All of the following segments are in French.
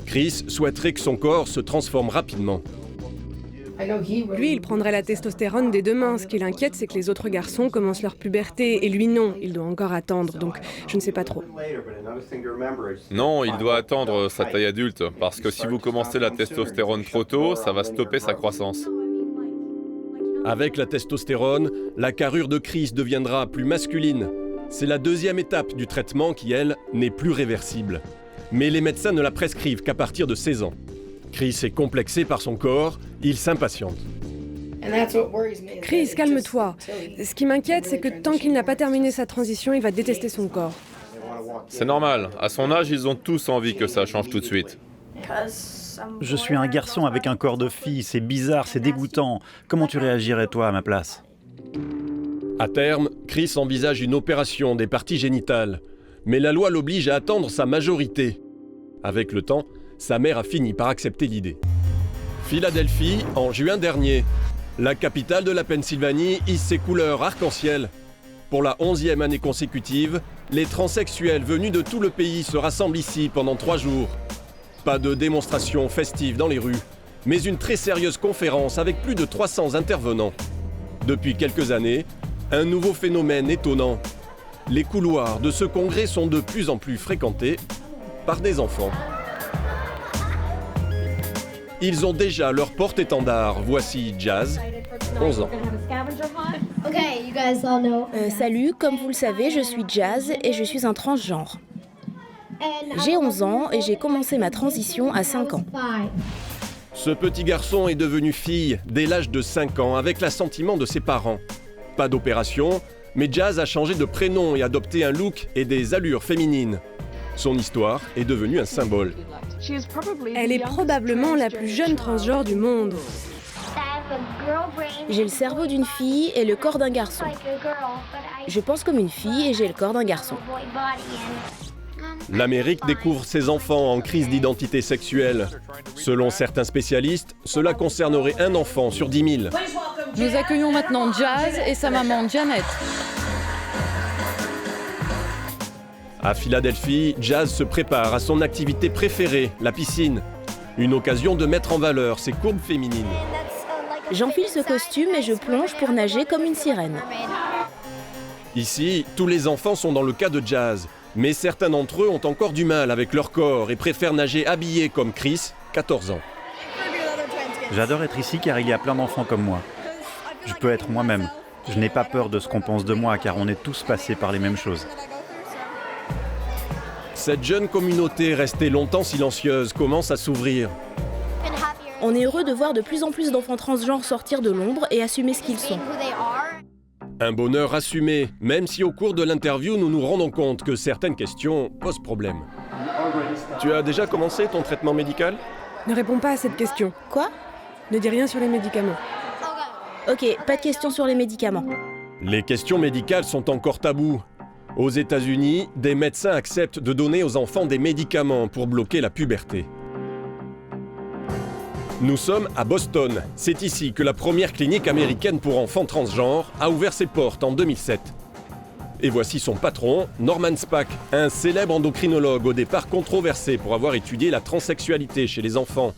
Chris souhaiterait que son corps se transforme rapidement. Lui, il prendrait la testostérone dès demain. Ce qui l'inquiète, c'est que les autres garçons commencent leur puberté. Et lui, non. Il doit encore attendre. Donc, je ne sais pas trop. Non, il doit attendre sa taille adulte, parce que si vous commencez la testostérone trop tôt, ça va stopper sa croissance. Avec la testostérone, la carrure de Chris deviendra plus masculine. C'est la deuxième étape du traitement qui, elle, n'est plus réversible. Mais les médecins ne la prescrivent qu'à partir de 16 ans. Chris est complexé par son corps, il s'impatiente. Chris, calme-toi. Ce qui m'inquiète, c'est que tant qu'il n'a pas terminé sa transition, il va détester son corps. C'est normal, à son âge, ils ont tous envie que ça change tout de suite. Je suis un garçon avec un corps de fille, c'est bizarre, c'est dégoûtant. Comment tu réagirais toi à ma place ? À terme, Chris envisage une opération des parties génitales. Mais la loi l'oblige à attendre sa majorité. Avec le temps, sa mère a fini par accepter l'idée. Philadelphie, en juin dernier. La capitale de la Pennsylvanie hisse ses couleurs arc-en-ciel. Pour la 11e année consécutive, les transsexuels venus de tout le pays se rassemblent ici pendant 3 jours. Pas de démonstration festive dans les rues, mais une très sérieuse conférence avec plus de 300 intervenants. Depuis quelques années, un nouveau phénomène étonnant. Les couloirs de ce congrès sont de plus en plus fréquentés par des enfants. Ils ont déjà leur porte-étendard. Voici Jazz, 11 ans. Salut, comme vous le savez, je suis Jazz et je suis un transgenre. J'ai 11 ans et j'ai commencé ma transition à 5 ans. Ce petit garçon est devenu fille dès l'âge de 5 ans avec l'assentiment de ses parents. Pas d'opération, mais Jazz a changé de prénom et adopté un look et des allures féminines. Son histoire est devenue un symbole. Elle est probablement la plus jeune transgenre du monde. J'ai le cerveau d'une fille et le corps d'un garçon. Je pense comme une fille et j'ai le corps d'un garçon. L'Amérique découvre ses enfants en crise d'identité sexuelle. Selon certains spécialistes, cela concernerait un enfant sur 10 000. Nous accueillons maintenant Jazz et sa maman Janet. À Philadelphie, Jazz se prépare à son activité préférée, la piscine. Une occasion de mettre en valeur ses courbes féminines. J'enfile ce costume et je plonge pour nager comme une sirène. Ici, tous les enfants sont dans le cas de Jazz. Mais certains d'entre eux ont encore du mal avec leur corps et préfèrent nager habillés comme Chris, 14 ans. J'adore être ici car il y a plein d'enfants comme moi. Je peux être moi-même. Je n'ai pas peur de ce qu'on pense de moi car on est tous passés par les mêmes choses. Cette jeune communauté restée longtemps silencieuse commence à s'ouvrir. On est heureux de voir de plus en plus d'enfants transgenres sortir de l'ombre et assumer ce qu'ils sont. Un bonheur assumé, même si au cours de l'interview, nous nous rendons compte que certaines questions posent problème. Tu as déjà commencé ton traitement médical ? Ne réponds pas à cette question. Quoi ? Ne dis rien sur les médicaments. Ok, pas de questions sur les médicaments. Les questions médicales sont encore tabous. Aux États-Unis, des médecins acceptent de donner aux enfants des médicaments pour bloquer la puberté. Nous sommes à Boston. C'est ici que la première clinique américaine pour enfants transgenres a ouvert ses portes en 2007. Et voici son patron, Norman Spack, un célèbre endocrinologue au départ controversé pour avoir étudié la transsexualité chez les enfants.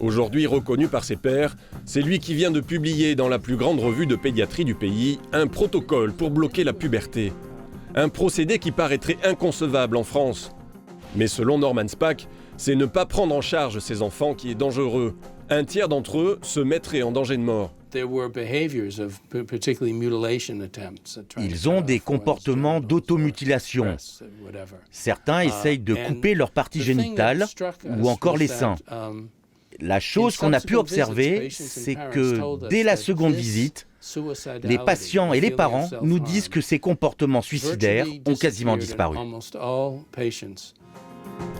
Aujourd'hui reconnu par ses pairs, c'est lui qui vient de publier dans la plus grande revue de pédiatrie du pays un protocole pour bloquer la puberté. Un procédé qui paraîtrait inconcevable en France. Mais selon Norman Spack, c'est ne pas prendre en charge ces enfants qui est dangereux. Un tiers d'entre eux se mettraient en danger de mort. Ils ont des comportements d'automutilation. Certains essayent de couper leurs parties génitales ou encore les seins. La chose qu'on a pu observer, c'est que dès la seconde visite, les patients et les parents nous disent que ces comportements suicidaires ont quasiment disparu.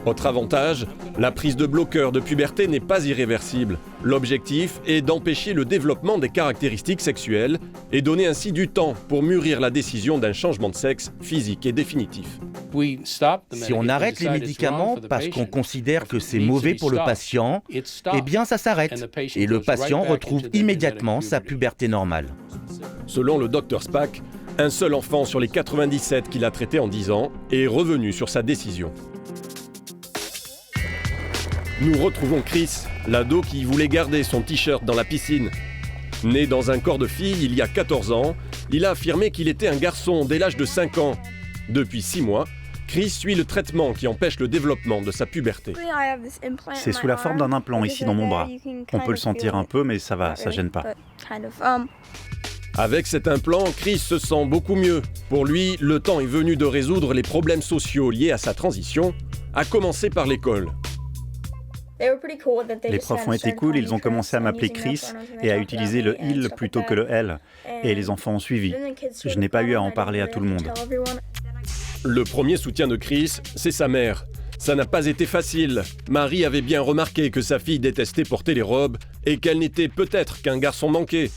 Autre avantage, la prise de bloqueurs de puberté n'est pas irréversible. L'objectif est d'empêcher le développement des caractéristiques sexuelles et donner ainsi du temps pour mûrir la décision d'un changement de sexe physique et définitif. Si on arrête les médicaments parce qu'on considère que c'est mauvais pour le patient, eh bien ça s'arrête et le patient retrouve immédiatement sa puberté normale. Selon le Dr Spack, un seul enfant sur les 97 qu'il a traités en 10 ans est revenu sur sa décision. Nous retrouvons Chris, l'ado qui voulait garder son t-shirt dans la piscine. Né dans un corps de fille il y a 14 ans, il a affirmé qu'il était un garçon dès l'âge de 5 ans. Depuis 6 mois, Chris suit le traitement qui empêche le développement de sa puberté. C'est sous la forme d'un implant ici dans mon bras. On peut le sentir un peu, mais ça va, ça gêne pas. Avec cet implant, Chris se sent beaucoup mieux. Pour lui, le temps est venu de résoudre les problèmes sociaux liés à sa transition, à commencer par l'école. Les profs ont été cool, ils ont commencé à m'appeler Chris et à utiliser le « il » plutôt que le « elle ». Et les enfants ont suivi. Je n'ai pas eu à en parler à tout le monde. Le premier soutien de Chris, c'est sa mère. Ça n'a pas été facile. Marie avait bien remarqué que sa fille détestait porter les robes et qu'elle n'était peut-être qu'un garçon manqué.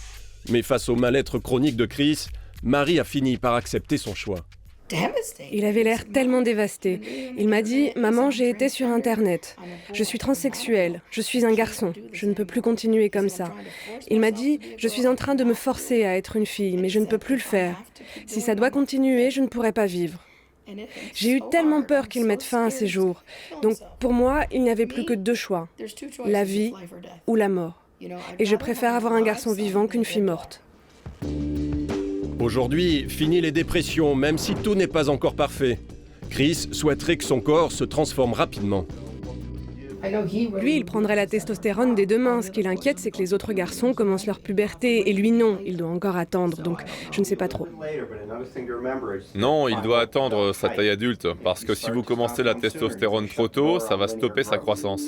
Mais face au mal-être chronique de Chris, Marie a fini par accepter son choix. Il avait l'air tellement dévasté. Il m'a dit « Maman, j'ai été sur Internet. Je suis transsexuel. Je suis un garçon. Je ne peux plus continuer comme ça. » Il m'a dit « Je suis en train de me forcer à être une fille, mais je ne peux plus le faire. Si ça doit continuer, je ne pourrai pas vivre. » J'ai eu tellement peur qu'il mette fin à ces jours. Donc pour moi, il n'y avait plus que 2 choix. La vie ou la mort. Et je préfère avoir un garçon vivant qu'une fille morte. Aujourd'hui, fini les dépressions, même si tout n'est pas encore parfait. Chris souhaiterait que son corps se transforme rapidement. Lui, il prendrait la testostérone dès demain. Ce qui l'inquiète, c'est que les autres garçons commencent leur puberté. Et lui, non, il doit encore attendre. Donc, je ne sais pas trop. Non, il doit attendre sa taille adulte, parce que si vous commencez la testostérone trop tôt, ça va stopper sa croissance.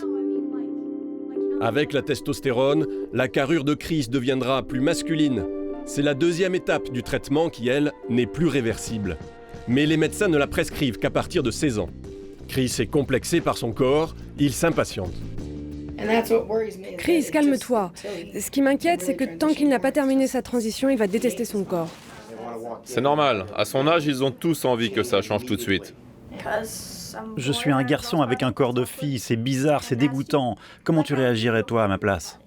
Avec la testostérone, la carrure de Chris deviendra plus masculine. C'est la 2e étape du traitement qui, elle, n'est plus réversible. Mais les médecins ne la prescrivent qu'à partir de 16 ans. Chris est complexé par son corps, il s'impatiente. Chris, calme-toi. Ce qui m'inquiète, c'est que tant qu'il n'a pas terminé sa transition, il va détester son corps. C'est normal, à son âge, ils ont tous envie que ça change tout de suite. Je suis un garçon avec un corps de fille, c'est bizarre, c'est dégoûtant. Comment tu réagirais toi à ma place ?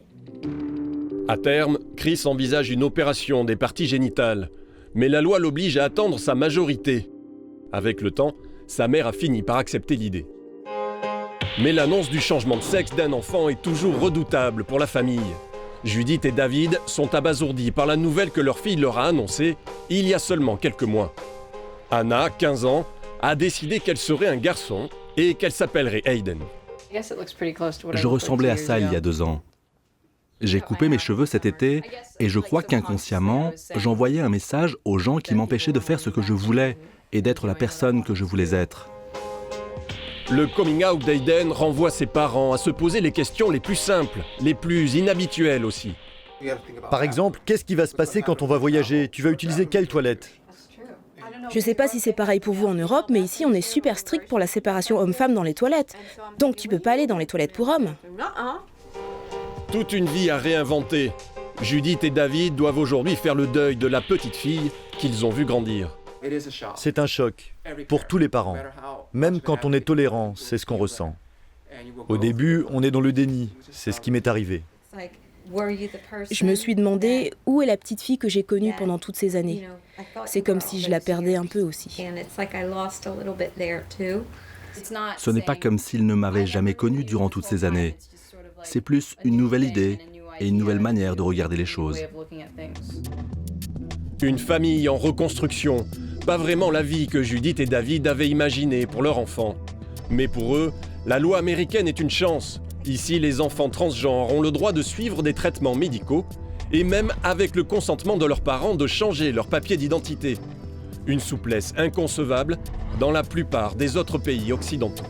À terme, Chris envisage une opération des parties génitales. Mais la loi l'oblige à attendre sa majorité. Avec le temps, sa mère a fini par accepter l'idée. Mais l'annonce du changement de sexe d'un enfant est toujours redoutable pour la famille. Judith et David sont abasourdis par la nouvelle que leur fille leur a annoncée il y a seulement quelques mois. Anna, 15 ans, a décidé qu'elle serait un garçon et qu'elle s'appellerait Hayden. Je ressemblais à ça il y a 2 ans. J'ai coupé mes cheveux cet été et je crois qu'inconsciemment, j'envoyais un message aux gens qui m'empêchaient de faire ce que je voulais et d'être la personne que je voulais être. Le coming out d'Hayden renvoie ses parents à se poser les questions les plus simples, les plus inhabituelles aussi. Par exemple, qu'est-ce qui va se passer quand on va voyager ? Tu vas utiliser quelle toilette ? Je sais pas si c'est pareil pour vous en Europe, mais ici on est super strict pour la séparation homme-femme dans les toilettes. Donc tu peux pas aller dans les toilettes pour hommes. Toute une vie à réinventer. Judith et David doivent aujourd'hui faire le deuil de la petite fille qu'ils ont vue grandir. C'est un choc pour tous les parents. Même quand on est tolérant, c'est ce qu'on ressent. Au début, on est dans le déni. C'est ce qui m'est arrivé. Je me suis demandé où est la petite fille que j'ai connue pendant toutes ces années. C'est comme si je la perdais un peu aussi. Ce n'est pas comme s'il ne m'avait jamais connu durant toutes ces années. C'est plus une nouvelle idée et une nouvelle manière de regarder les choses. Une famille en reconstruction. Pas vraiment la vie que Judith et David avaient imaginée pour leur enfant. Mais pour eux, la loi américaine est une chance. Ici, les enfants transgenres ont le droit de suivre des traitements médicaux et même avec le consentement de leurs parents de changer leur papier d'identité. Une souplesse inconcevable dans la plupart des autres pays occidentaux.